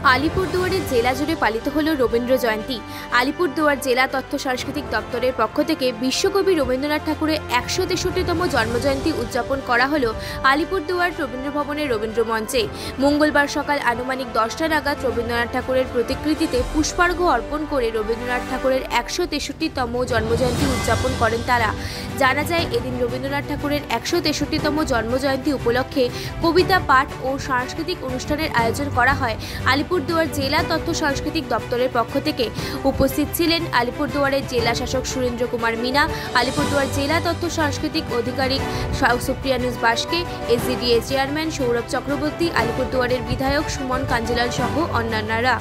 আলিপুরদুয়ারের জেলা জুড়ে পালিত হলো রবীন্দ্র জয়ন্তী। আলিপুরদুয়ার জেলা তথ্য সাংস্কৃতিক দপ্তরের পক্ষ থেকে বিশ্বকবি রবীন্দ্রনাথ ঠাকুরের ১৬৩তম জন্মজয়ন্তী উদযাপন করা হলো আলিপুরদুয়ার রবীন্দ্র ভবনের রবীন্দ্র মঞ্চে। মঙ্গলবার সকাল আনুমানিক ১০টা নাগাদ রবীন্দ্রনাথ ঠাকুরের প্রতিকৃতিতে পুষ্পার্ঘ্য অর্পণ করে রবীন্দ্রনাথ ঠাকুরের ১৬৩তম জন্মজয়ন্তী উদযাপন করেন তারা। জানা যায়, এদিন রবীন্দ্রনাথ ঠাকুরের ১৬৩তম জন্মজয়ন্তী উপলক্ষে কবিতা পাঠ ও সাংস্কৃতিক অনুষ্ঠানের আয়োজন করা হয় আলিপুরদুয়ার জেলা তথ্য সাংস্কৃতিক দপ্তরের পক্ষ থেকে। উপস্থিত ছিলেন আলিপুরদুয়ারের জেলা শাসক সুরেন্দ্র কুমার মিনা, আলিপুরদুয়ার জেলা তথ্য সাংস্কৃতিক আধিকারিক সুপ্রিয়ানুষ বাসকে, এসডিএ চেয়ারম্যান সৌরভ চক্রবর্তী, আলিপুরদুয়ারের বিধায়ক সুমন কাঞ্জিলাল সহ অন্যান্যরা।